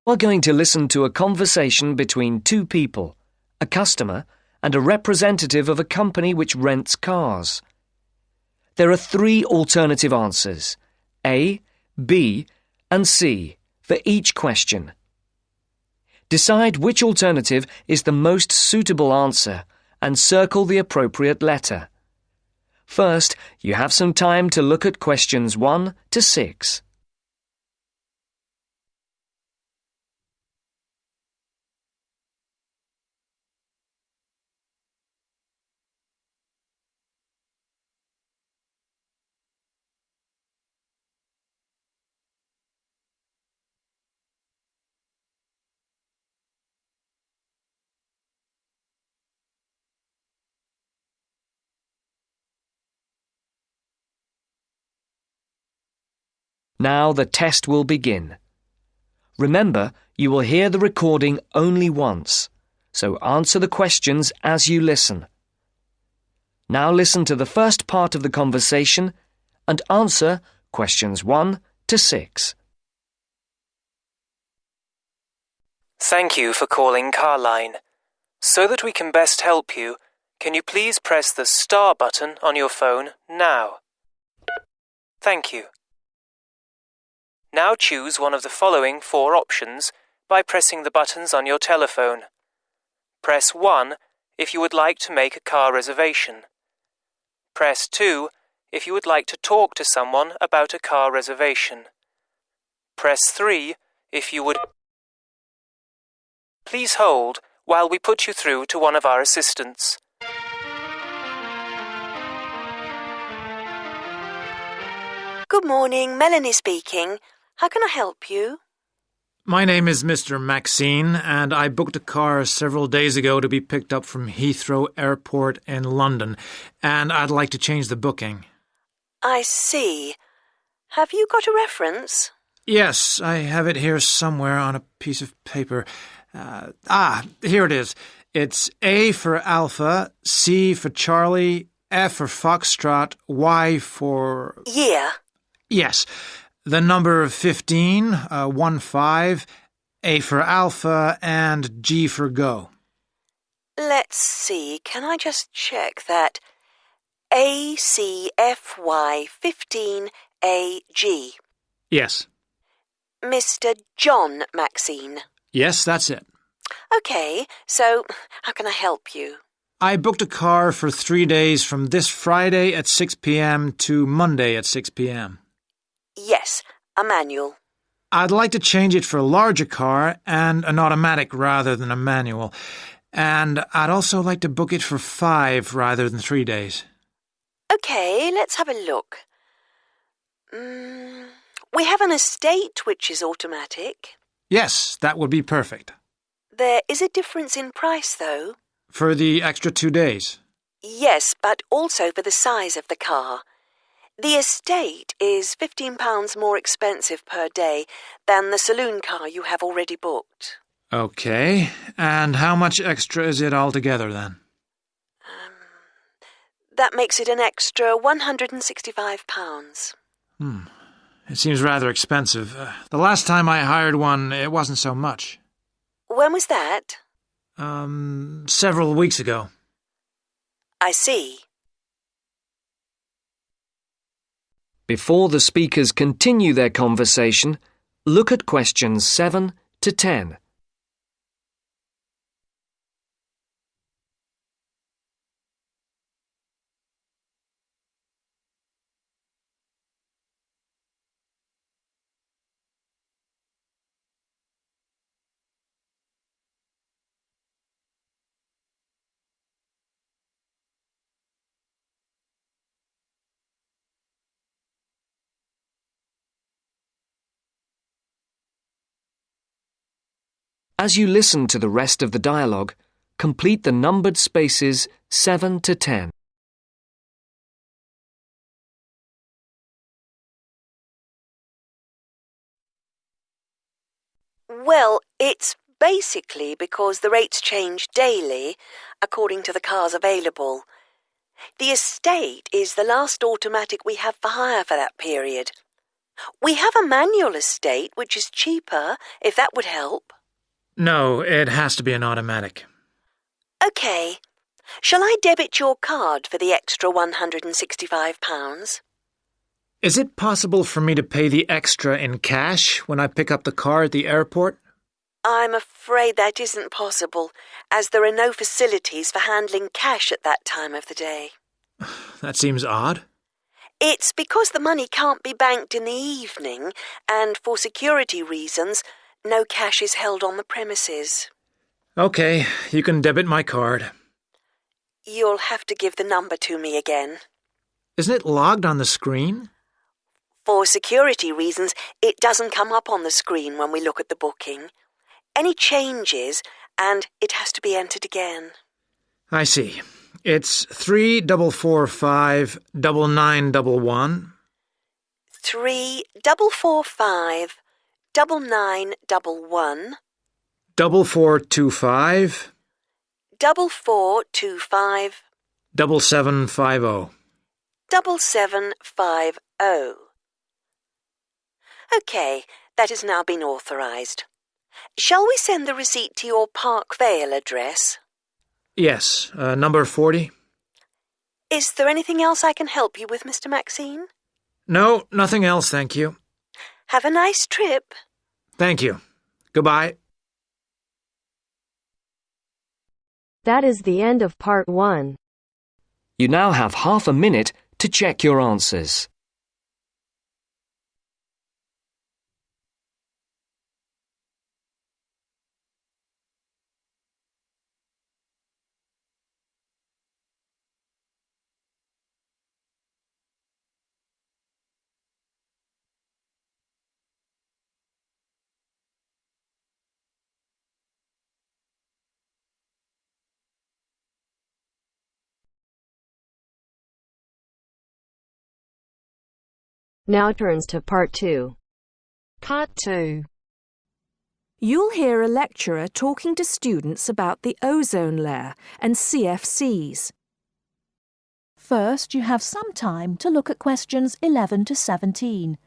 We're going to listen to a conversation between two people, a customer and a representative of a company which rents cars. There are three alternative answers, A, B, and C, for each question. Decide which alternative is the most suitable answer and circle the appropriate letter. First, you have some time to look at questions 1 to 6. Now the test will begin. Remember, you will hear the recording only once, so answer the questions as you listen. Now listen to the first part of the conversation and answer questions 1 to 6. Thank you for calling Carline. So that we can best help you, can you please press the star button on your phone now? Thank you. Now choose one of the following 4 options by pressing the buttons on your telephone. Press 1 if you would like to make a car reservation. Press 2 if you would like to talk to someone about a car reservation. Press 3 if you would... Please hold while we put you through to one of our assistants. Good morning, Melanie speaking. How can I help you? My name is Mr. Maxine, and I booked a car several days ago to be picked up from Heathrow Airport in London, and I'd like to change the booking. I see. Have you got a reference? Yes, I have it here somewhere on a piece of paper. Here it is. It's A for Alpha, C for Charlie, F for Foxtrot, Y for... Yeah. Yes. The number 15, 15, A for Alpha, and G for Go. Let's see. Can I just check that? ACFY 15AG. Yes. Mr. John Maxine. Yes, that's it. Okay, so how can I help you? I booked a car for 3 days from this Friday at 6 p.m. to Monday at 6 p.m. Yes, a manual. I'd like to change it for a larger car and an automatic rather than a manual. And I'd also like to book it for 5 rather than 3 days. Okay, let's have a look. We have an estate which is automatic. Yes, that would be perfect. There is a difference in price, though. For the extra 2 days? Yes, but also for the size of the car. The estate is £15 more expensive per day than the saloon car you have already booked. Okay, and how much extra is it altogether then? That makes it an extra £165. It seems rather expensive. The last time I hired one, it wasn't so much. When was that? Several weeks ago. I see. Before the speakers continue their conversation, look at questions 7 to 10. As you listen to the rest of the dialogue, complete the numbered spaces 7 to 10. Well, it's basically because the rates change daily according to the cars available. The estate is the last automatic we have for hire for that period. We have a manual estate, which is cheaper, if that would help. No, it has to be an automatic. OK. Shall I debit your card for the extra £165? Is it possible for me to pay the extra in cash when I pick up the car at the airport? I'm afraid that isn't possible, as there are no facilities for handling cash at that time of the day. That seems odd. It's because the money can't be banked in the evening, and for security reasons, no cash is held on the premises. OK, you can debit my card. You'll have to give the number to me again. Isn't it logged on the screen? For security reasons, it doesn't come up on the screen when we look at the booking. Any changes, and it has to be entered again. I see. It's 3445 9911. 3445 9911. 4425 4425 7750. 7750. OK, that has now been authorised. Shall we send the receipt to your Park Vale address? Yes, number 40. Is there anything else I can help you with, Mr. Maxine? No, nothing else, thank you. Have a nice trip. Thank you. Goodbye. That is the end of part 1. You now have half a minute to check your answers. Now turns to part 2. Part 2. You'll hear a lecturer talking to students about the ozone layer and CFCs. First, you have some time to look at questions 11 to 17.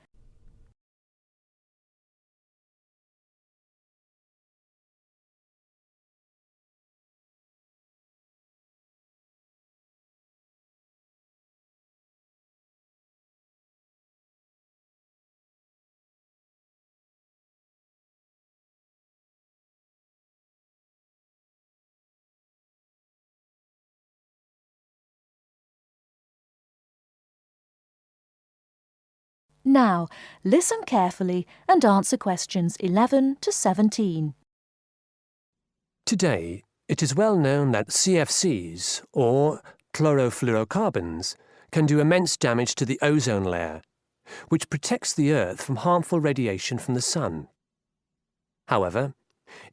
Now, listen carefully and answer questions 11 to 17. Today, it is well known that CFCs, or chlorofluorocarbons, can do immense damage to the ozone layer, which protects the Earth from harmful radiation from the sun. However,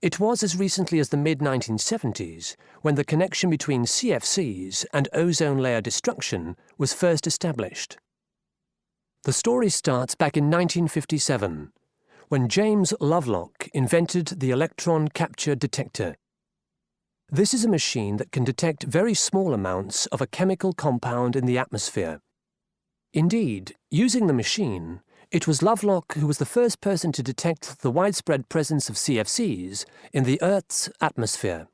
it was as recently as the mid-1970s when the connection between CFCs and ozone layer destruction was first established. The story starts back in 1957, when James Lovelock invented the electron capture detector. This is a machine that can detect very small amounts of a chemical compound in the atmosphere. Indeed, using the machine, it was Lovelock who was the first person to detect the widespread presence of CFCs in the Earth's atmosphere.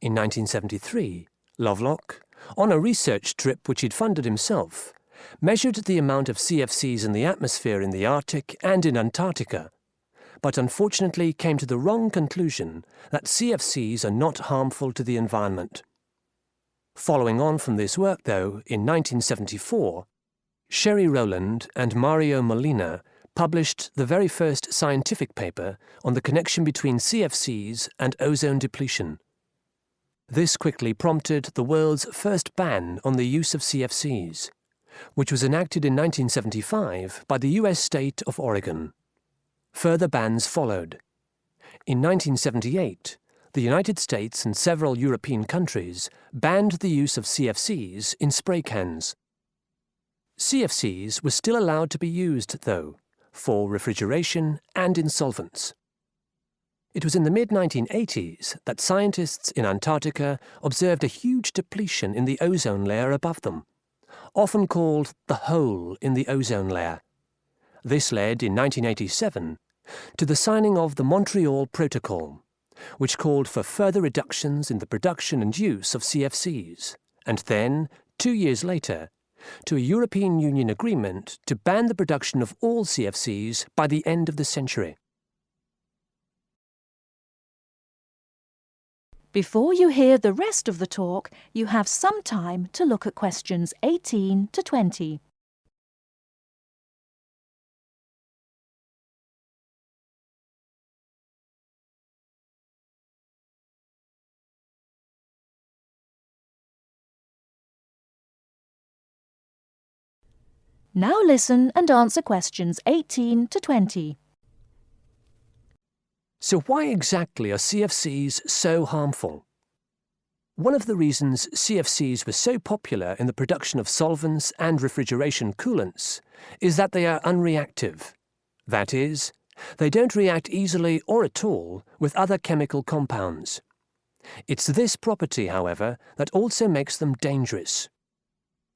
In 1973, Lovelock, on a research trip which he'd funded himself, measured the amount of CFCs in the atmosphere in the Arctic and in Antarctica, but unfortunately came to the wrong conclusion that CFCs are not harmful to the environment. Following on from this work, though, in 1974, Sherry Rowland and Mario Molina published the very first scientific paper on the connection between CFCs and ozone depletion. This quickly prompted the world's first ban on the use of CFCs, which was enacted in 1975 by the US state of Oregon. Further bans followed. In 1978, the United States and several European countries banned the use of CFCs in spray cans. CFCs were still allowed to be used, though, for refrigeration and in solvents. It was in the mid-1980s that scientists in Antarctica observed a huge depletion in the ozone layer above them, often called the hole in the ozone layer. This led, in 1987, to the signing of the Montreal Protocol, which called for further reductions in the production and use of CFCs, and then, 2 years later, to a European Union agreement to ban the production of all CFCs by the end of the century. Before you hear the rest of the talk, you have some time to look at questions 18 to 20. Now listen and answer questions 18 to 20. So why exactly are CFCs so harmful? One of the reasons CFCs were so popular in the production of solvents and refrigeration coolants is that they are unreactive. That is, they don't react easily or at all with other chemical compounds. It's this property, however, that also makes them dangerous.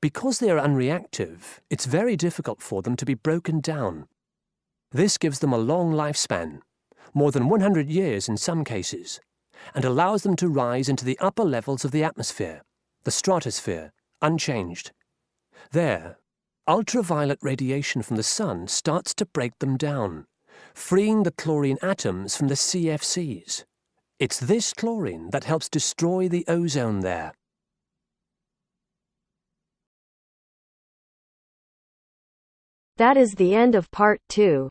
Because they are unreactive, it's very difficult for them to be broken down. This gives them a long lifespan, more than 100 years in some cases, and allows them to rise into the upper levels of the atmosphere, the stratosphere, unchanged. There, ultraviolet radiation from the sun starts to break them down, freeing the chlorine atoms from the CFCs. It's this chlorine that helps destroy the ozone there. That is the end of part 2.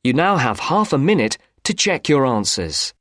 You now have half a minute to check your answers.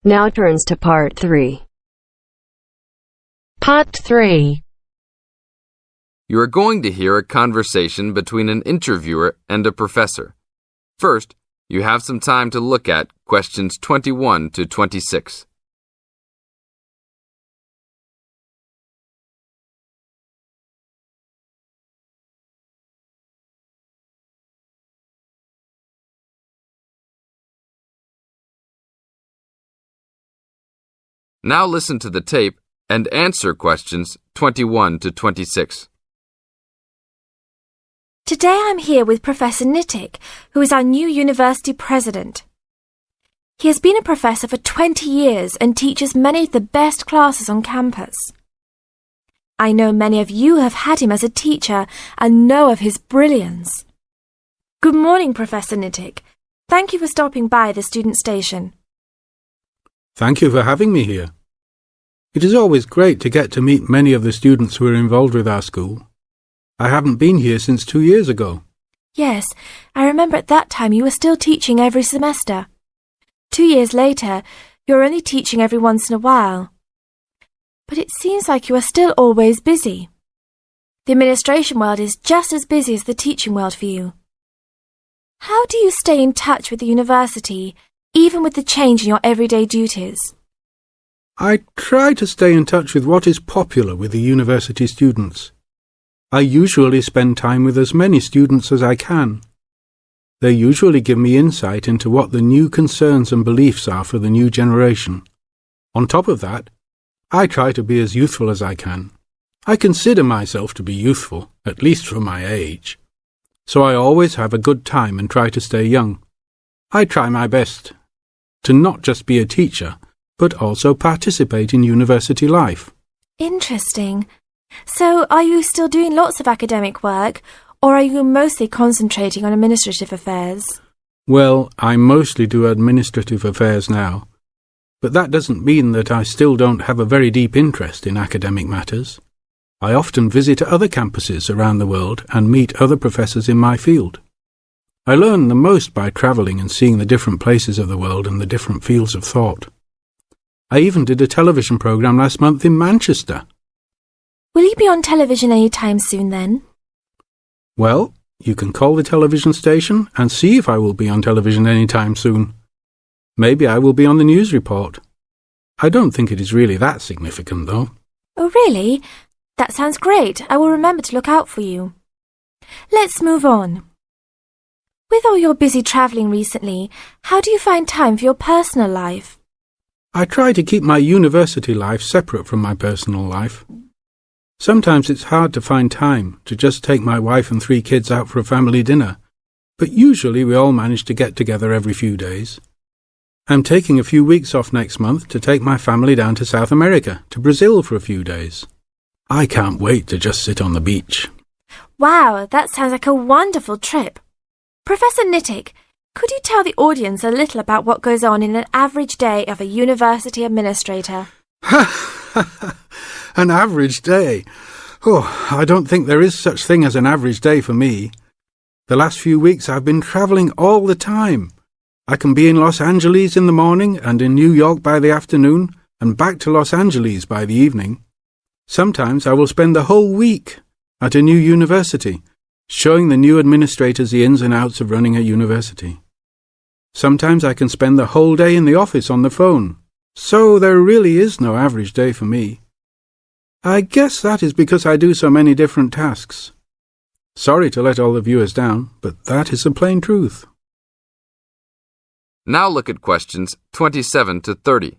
Now turns to part 3. Part 3. You are going to hear a conversation between an interviewer and a professor. First, you have some time to look at questions 21 to 26. Now listen to the tape and answer questions 21 to 26. Today I'm here with Professor Nittick, who is our new university president. He has been a professor for 20 years and teaches many of the best classes on campus. I know many of you have had him as a teacher and know of his brilliance. Good morning, Professor Nittick. Thank you for stopping by the student station. Thank you for having me here. It is always great to get to meet many of the students who are involved with our school. I haven't been here since 2 years ago. Yes, I remember at that time you were still teaching every semester. 2 years later, you're only teaching every once in a while. But it seems like you are still always busy. The administration world is just as busy as the teaching world for you. How do you stay in touch with the university, even with the change in your everyday duties? I try to stay in touch with what is popular with the university students. I usually spend time with as many students as I can. They usually give me insight into what the new concerns and beliefs are for the new generation. On top of that, I try to be as youthful as I can. I consider myself to be youthful, at least for my age. So I always have a good time and try to stay young. I try my best to not just be a teacher, but also participate in university life. Interesting. So, are you still doing lots of academic work, or are you mostly concentrating on administrative affairs? Well, I mostly do administrative affairs now, but that doesn't mean that I still don't have a very deep interest in academic matters. I often visit other campuses around the world and meet other professors in my field. I learn the most by travelling and seeing the different places of the world and the different fields of thought. I even did a television programme last month in Manchester. Will you be on television any time soon then? Well, You can call the television station and see if I will be on television any time soon. Maybe I will be on the news report. I don't think it is really that significant, though. Oh, really? That sounds great. I will remember to look out for you. Let's move on. With all your busy travelling recently, how do you find time for your personal life? I try to keep my university life separate from my personal life. Sometimes it's hard to find time to just take my wife and 3 kids out for a family dinner, but usually we all manage to get together every few days. I'm taking a few weeks off next month to take my family down to South America, to Brazil for a few days. I can't wait to just sit on the beach. Wow, that sounds like a wonderful trip. Professor Nittick, could you tell the audience a little about what goes on in an average day of a university administrator? An average day? Oh, I don't think there is such thing as an average day for me. The last few weeks I've been travelling all the time. I can be in Los Angeles in the morning and in New York by the afternoon and back to Los Angeles by the evening. Sometimes I will spend the whole week at a new university, showing the new administrators the ins and outs of running a university. Sometimes I can spend the whole day in the office on the phone. So there really is no average day for me. I guess that is because I do so many different tasks. Sorry to let all the viewers down, but that is the plain truth. Now look at questions 27 to 30.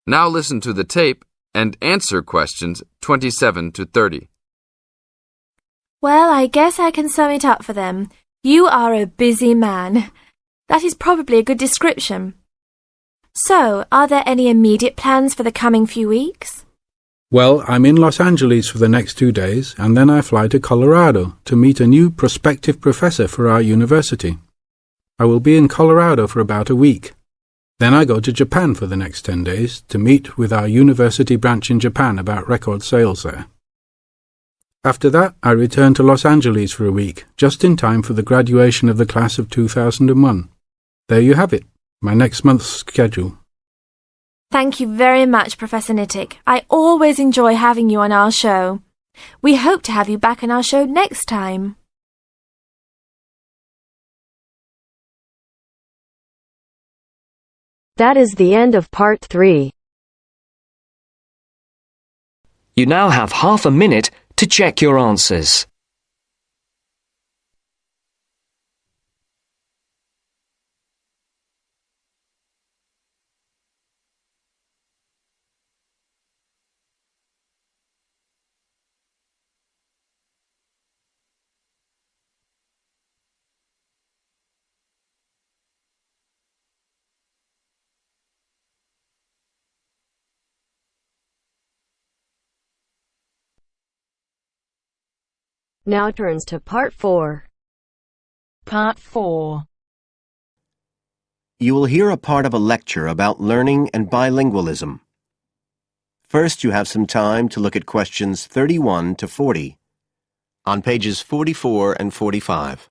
Now listen to the tape and answer questions 27 to 30. Well, I guess I can sum it up for them. You are a busy man. That is probably a good description. So, are there any immediate plans for the coming few weeks? Well, I'm in Los Angeles for the next 2 days, and then I fly to Colorado to meet a new prospective professor for our university. I will be in Colorado for about a week. Then I go to Japan for the next 10 days to meet with our university branch in Japan about record sales there. After that, I return to Los Angeles for a week, just in time for the graduation of the class of 2001. There you have it, my next month's schedule. Thank you very much, Professor Nittick. I always enjoy having you on our show. We hope to have you back on our show next time. That is the end of part 3. You now have half a minute to check your answers. Now turns to part 4. Part 4. You will hear a part of a lecture about learning and bilingualism. First, you have some time to look at questions 31 to 40 on pages 44 and 45.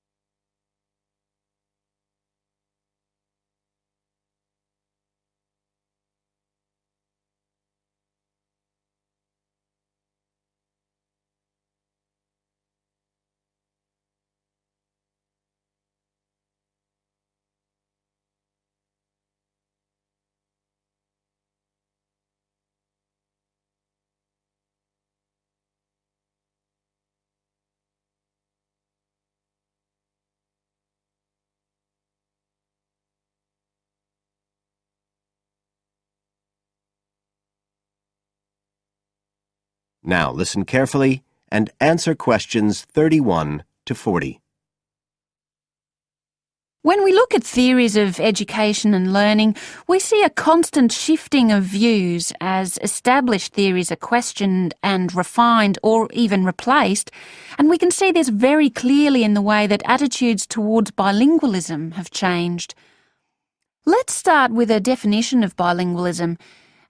Now listen carefully and answer questions 31 to 40. When we look at theories of education and learning, we see a constant shifting of views as established theories are questioned and refined or even replaced, and we can see this very clearly in the way that attitudes towards bilingualism have changed. Let's start with a definition of bilingualism,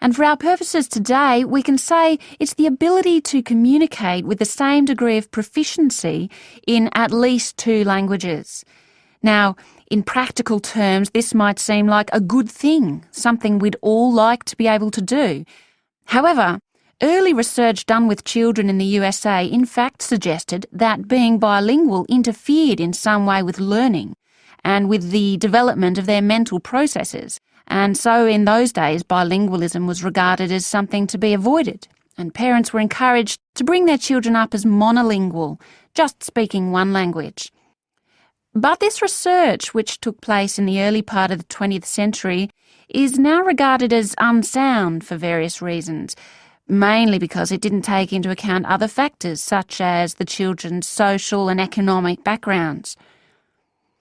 and for our purposes today, we can say it's the ability to communicate with the same degree of proficiency in at least 2 languages. Now, in practical terms, this might seem like a good thing, something we'd all like to be able to do. However, early research done with children in the USA in fact suggested that being bilingual interfered in some way with learning and with the development of their mental processes. And so in those days, bilingualism was regarded as something to be avoided, and parents were encouraged to bring their children up as monolingual, just speaking one language. But this research, which took place in the early part of the 20th century, is now regarded as unsound for various reasons, mainly because it didn't take into account other factors such as the children's social and economic backgrounds.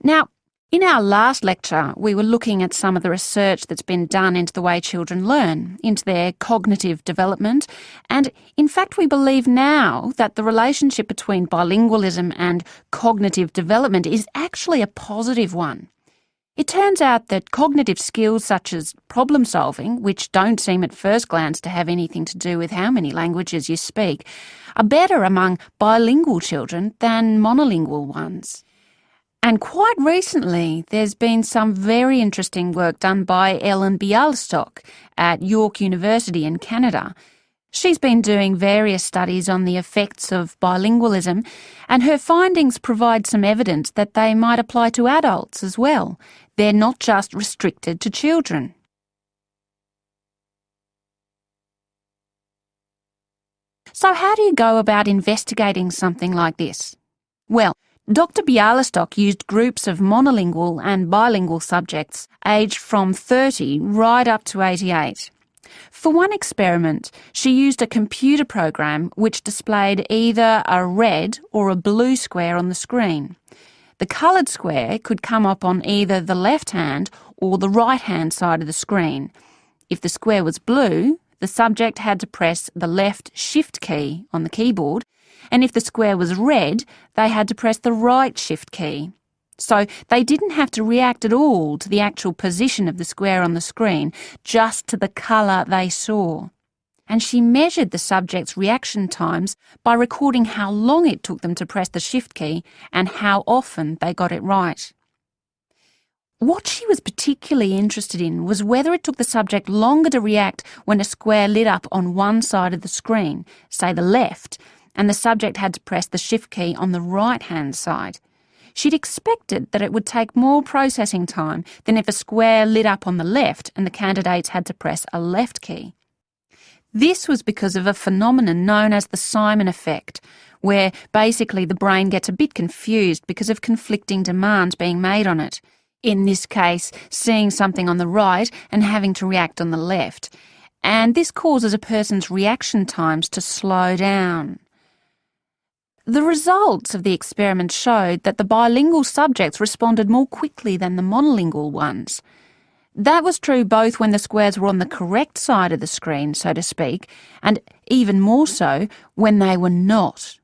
Now, in our last lecture, we were looking at some of the research that's been done into the way children learn, into their cognitive development, and in fact we believe now that the relationship between bilingualism and cognitive development is actually a positive one. It turns out that cognitive skills such as problem solving, which don't seem at first glance to have anything to do with how many languages you speak, are better among bilingual children than monolingual ones. And quite recently, there's been some very interesting work done by Ellen Bialystok at York University in Canada. She's been doing various studies on the effects of bilingualism, and her findings provide some evidence that they might apply to adults as well. They're not just restricted to children. So how do you go about investigating something like this? Well, Dr. Bialystok used groups of monolingual and bilingual subjects aged from 30 right up to 88. For one experiment, she used a computer program which displayed either a red or a blue square on the screen. The coloured square could come up on either the left-hand or the right-hand side of the screen. If the square was blue, the subject had to press the left Shift key on the keyboard, and if the square was red, they had to press the right Shift key. So they didn't have to react at all to the actual position of the square on the screen, just to the colour they saw. And she measured the subjects' reaction times by recording how long it took them to press the Shift key and how often they got it right. What she was particularly interested in was whether it took the subject longer to react when a square lit up on one side of the screen, say the left, and the subject had to press the Shift key on the right-hand side. She'd expected that it would take more processing time than if a square lit up on the left and the candidates had to press a left key. This was because of a phenomenon known as the Simon effect, where basically the brain gets a bit confused because of conflicting demands being made on it. In this case, seeing something on the right and having to react on the left. And this causes a person's reaction times to slow down. The results of the experiment showed that the bilingual subjects responded more quickly than the monolingual ones. That was true both when the squares were on the correct side of the screen, so to speak, and even more so when they were not.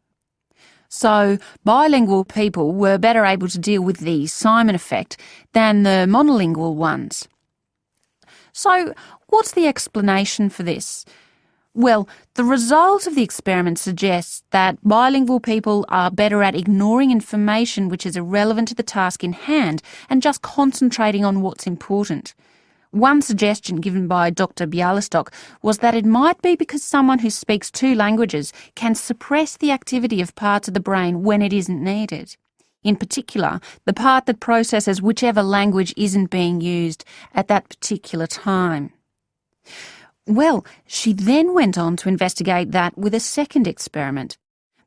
So bilingual people were better able to deal with the Simon effect than the monolingual ones. So what's the explanation for this? Well, the result of the experiment suggests that bilingual people are better at ignoring information which is irrelevant to the task in hand and just concentrating on what's important. One suggestion given by Dr. Bialystok was that it might be because someone who speaks 2 languages can suppress the activity of parts of the brain when it isn't needed. In particular, the part that processes whichever language isn't being used at that particular time. Well, she then went on to investigate that with a second experiment.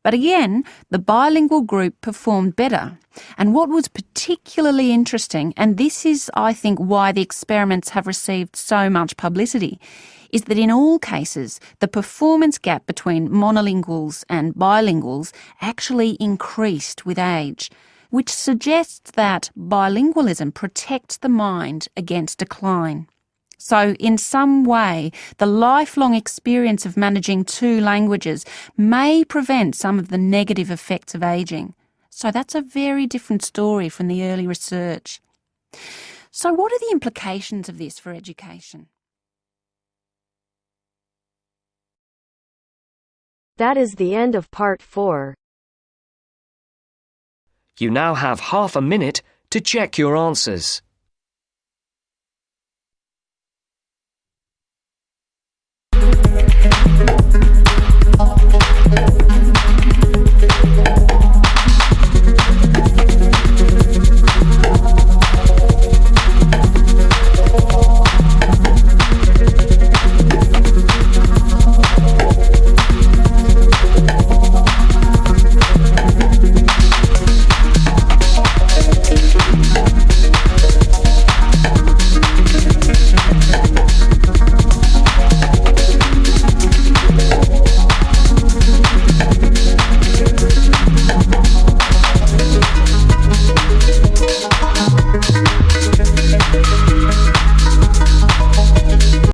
But again, the bilingual group performed better. And what was particularly interesting, and this is, I think, why the experiments have received so much publicity, is that in all cases, the performance gap between monolinguals and bilinguals actually increased with age. which suggests that bilingualism protects the mind against decline. So, in some way, the lifelong experience of managing two languages may prevent some of the negative effects of ageing. So that's a very different story from the early research. So what are the implications of this for education? That is the end of part 4. You now have half a minute to check your answers.